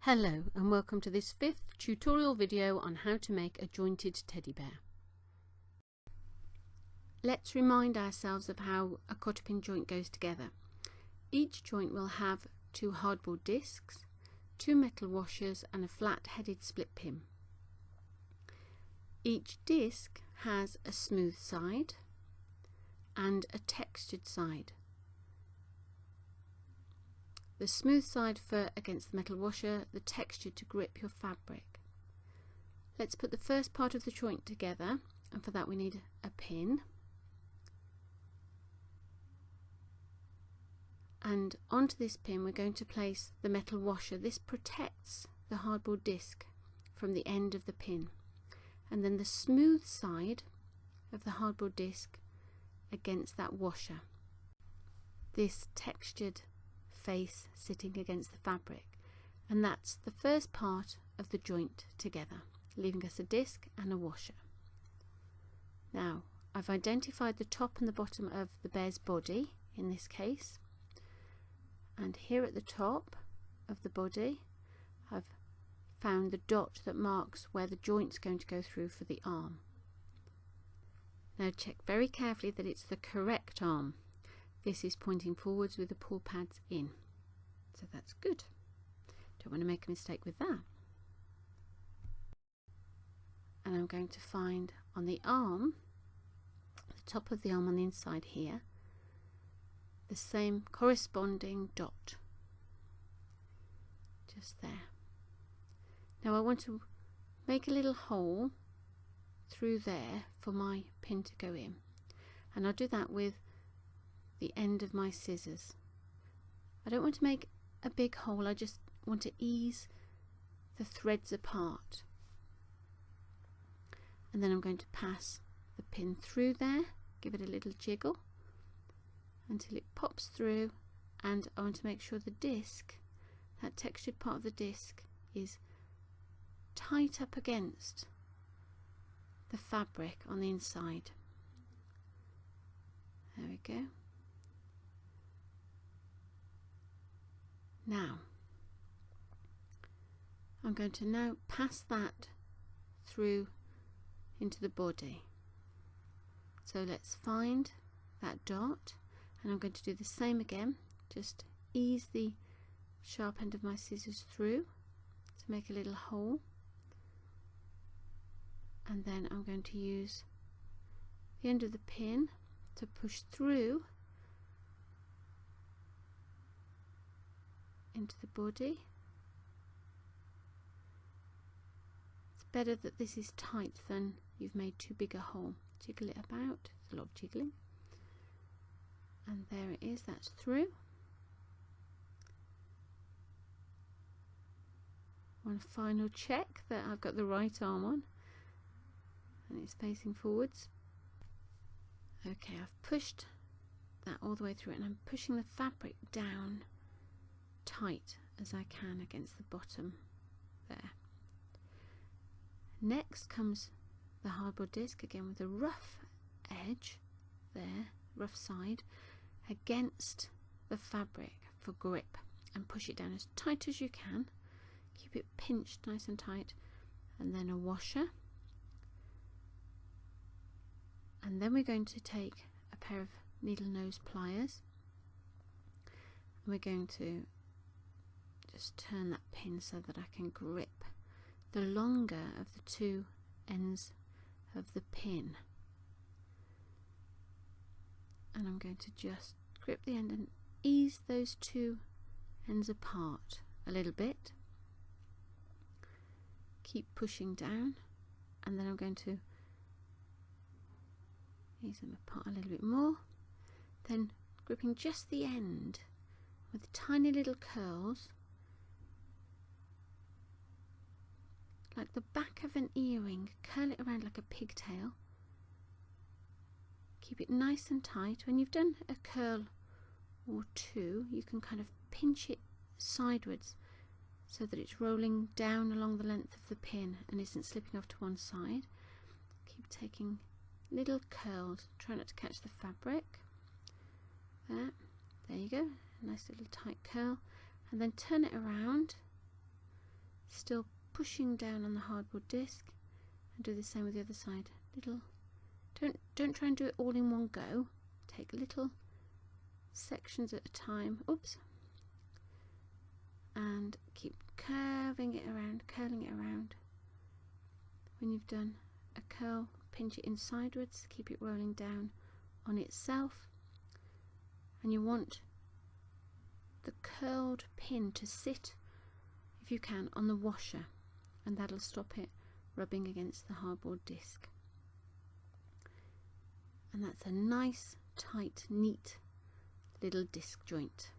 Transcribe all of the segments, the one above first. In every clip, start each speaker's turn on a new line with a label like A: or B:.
A: Hello and welcome to this 5th tutorial video on how to make a jointed teddy bear. Let's remind ourselves of how a cotter pin joint goes together. Each joint will have 2 hardboard discs, 2 metal washers and a flat-headed split pin. Each disc has a smooth side and a textured side. The smooth side for against the metal washer, the texture to grip your fabric. Let's put the first part of the joint together, and for that we need a pin. And onto this pin we're going to place the metal washer. This protects the hardboard disc from the end of the pin. And then the smooth side of the hardboard disc against that washer. This textured face sitting against the fabric, and that's the first part of the joint together, leaving us a disc and a washer. Now I've identified the top and the bottom of the bear's body in this case, and here at the top of the body I've found the dot that marks where the joint's going to go through for the arm. Now check very carefully that it's the correct arm. This is pointing forwards with the paw pads in, so that's good. Don't want to make a mistake with that. And I'm going to find on the arm, the top of the arm on the inside here, the same corresponding dot, just there. Now I want to make a little hole through there for my pin to go in, and I'll do that with the end of my scissors. I don't want to make a big hole, I just want to ease the threads apart. And then I'm going to pass the pin through there, give it a little jiggle until it pops through, and I want to make sure the disc, that textured part of the disc, is tight up against the fabric on the inside. There we go. Now I'm going to now pass that through into the body. So let's find that dot, and I'm going to do the same again, just ease the sharp end of my scissors through to make a little hole, and then I'm going to use the end of the pin to push through into the body. It's better that this is tight than you've made too big a hole. Jiggle it about, there's a lot of jiggling, and there it is, that's through. One final check that I've got the right arm on and it's facing forwards. Okay, I've pushed that all the way through, and I'm pushing the fabric down tight as I can against the bottom there. Next comes the hardboard disc, again with a rough edge there, rough side, against the fabric for grip, and push it down as tight as you can. Keep it pinched nice and tight, and then a washer. And then we're going to take a pair of needle nose pliers, and we're going to just turn that pin so that I can grip the longer of the 2 ends of the pin, and I'm going to just grip the end and ease those 2 ends apart a little bit. Keep pushing down, and then I'm going to ease them apart a little bit more, then gripping just the end with tiny little curls like the back of an earring. Curl it around like a pigtail. Keep it nice and tight. When you've done a curl or 2, you can kind of pinch it sideways so that it's rolling down along the length of the pin and isn't slipping off to one side. Keep taking little curls, try not to catch the fabric. There you go, a nice little tight curl, and then turn it around still pushing down on the hardboard disc, and do the same with the other side. Don't try and do it all in one go. Take little sections at a time. Oops. And keep curling it around. When you've done a curl, pinch it in sideways, keep it rolling down on itself, and you want the curled pin to sit, if you can, on the washer, and that'll stop it rubbing against the hardboard disc. And that's a nice, tight, neat little disc joint.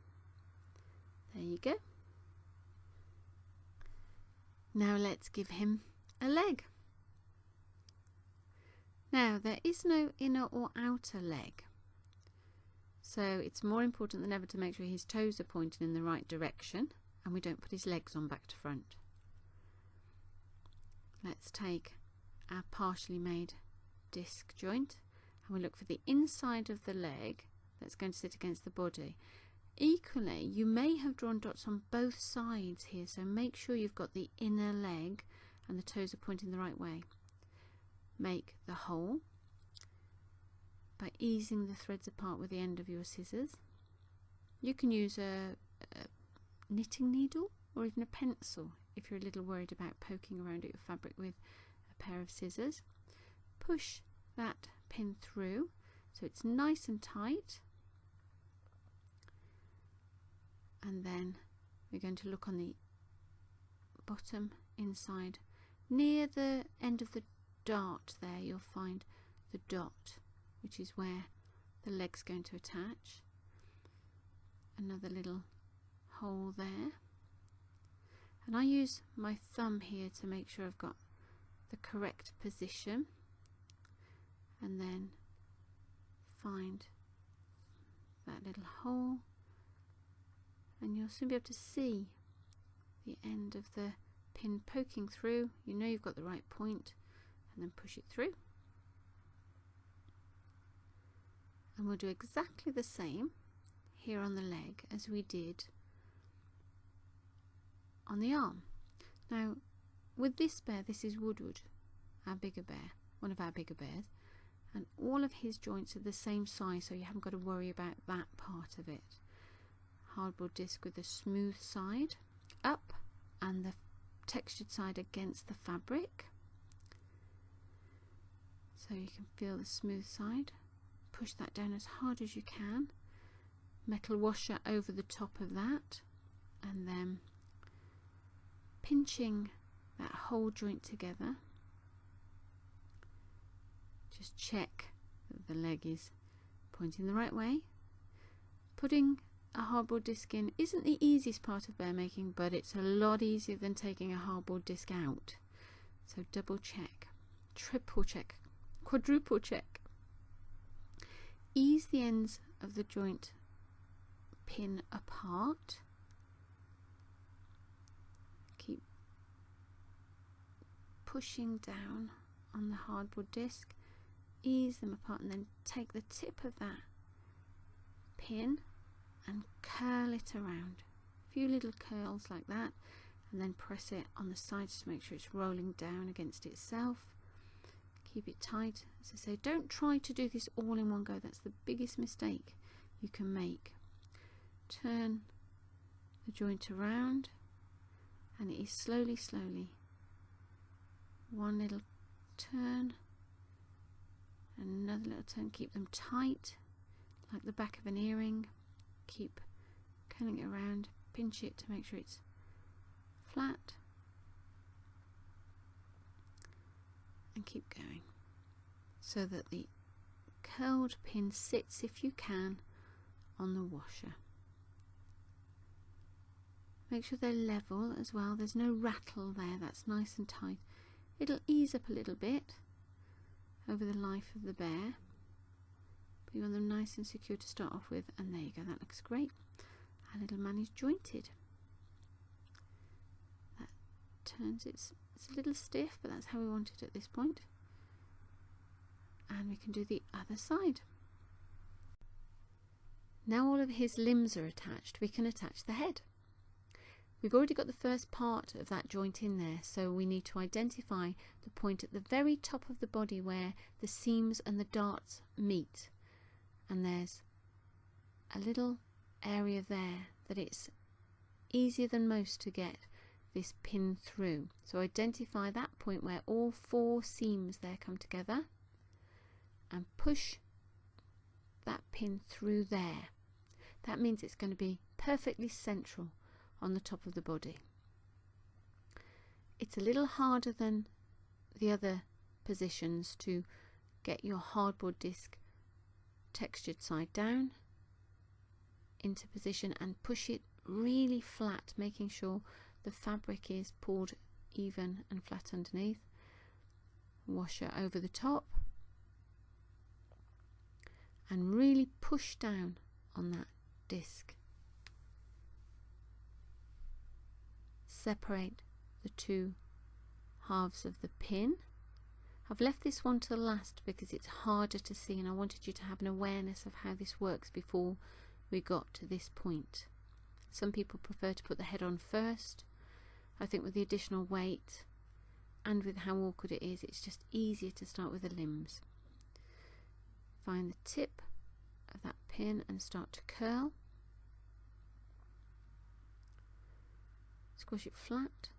A: There you go. Now let's give him a leg. Now there is no inner or outer leg, so it's more important than ever to make sure his toes are pointed in the right direction and we don't put his legs on back to front. Let's take our partially made disc joint and we look for the inside of the leg that's going to sit against the body. Equally, you may have drawn dots on both sides here, so make sure you've got the inner leg and the toes are pointing the right way. Make the hole by easing the threads apart with the end of your scissors. You can use a knitting needle or even a pencil if you're a little worried about poking around at your fabric with a pair of scissors. Push that pin through so it's nice and tight, and then we're going to look on the bottom inside. Near the end of the dart there you'll find the dot, which is where the leg's going to attach. Another little hole there, and I use my thumb here to make sure I've got the correct position, and then find that little hole, and you'll soon be able to see the end of the pin poking through. You know you've got the right point, and then push it through. And we'll do exactly the same here on the leg as we did on the arm. Now with this bear, this is Woodward, our bigger bear, one of our bigger bears, and all of his joints are the same size, so you haven't got to worry about that part of it. Hardboard disc with the smooth side up and the textured side against the fabric, so you can feel the smooth side. Push that down as hard as you can, metal washer over the top of that, and then pinching that whole joint together. Just check that the leg is pointing the right way. Putting a hardboard disc in isn't the easiest part of bear making, but it's a lot easier than taking a hardboard disc out. So double check, triple check, quadruple check. Ease the ends of the joint pin apart. Keep pushing down on the hardboard disc. Ease them apart, and then take the tip of that pin and curl it around. A few little curls like that, and then press it on the sides to make sure it's rolling down against itself. Keep it tight. As I say, don't try to do this all in one go. That's the biggest mistake you can make. Turn the joint around, and it is slowly, one little turn, another little turn. Keep them tight like the back of an earring. Keep curling it around, pinch it to make sure it's flat, and keep going so that the curled pin sits, if you can, on the washer. Make sure they're level as well. There's no rattle there. That's nice and tight. It'll ease up a little bit over the life of the bear, but you want them nice and secure to start off with. And there you go, that looks great. Our little man is jointed. That turns, it's a little stiff, but that's how we want it at this point. And we can do the other side. Now all of his limbs are attached, we can attach the head. We've already got the first part of that joint in there, so we need to identify the point at the very top of the body where the seams and the darts meet. And there's a little area there that it's easier than most to get this pin through. So identify that point where all 4 seams there come together and push that pin through there. That means it's going to be perfectly central on the top of the body. It's a little harder than the other positions to get your hardboard disc textured side down into position and push it really flat, making sure the fabric is pulled even and flat underneath. Washer over the top and really push down on that disc. Separate the 2 halves of the pin. I've left this one to last because it's harder to see, and I wanted you to have an awareness of how this works before we got to this point. Some people prefer to put the head on first. I think with the additional weight and with how awkward it is, it's just easier to start with the limbs. Find the tip of that pin and start to curl. Squish it flat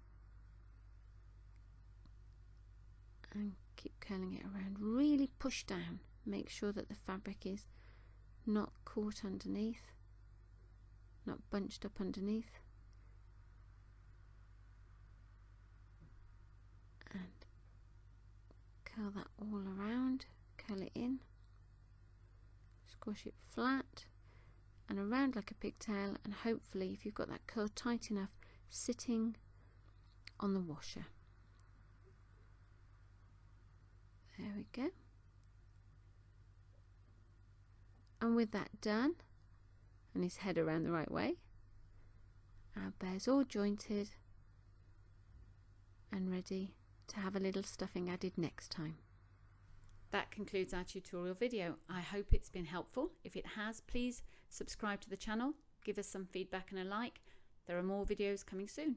A: and keep curling it around. Really push down. Make sure that the fabric is not caught underneath, not bunched up underneath. And curl that all around, curl it in, squish it flat and around like a pigtail, and hopefully, if you've got that curl tight enough, sitting on the washer. There we go. And with that done, and his head around the right way, our bear's all jointed and ready to have a little stuffing added next time. That concludes our tutorial video. I hope it's been helpful. If it has, please subscribe to the channel, give us some feedback and a like. There are more videos coming soon.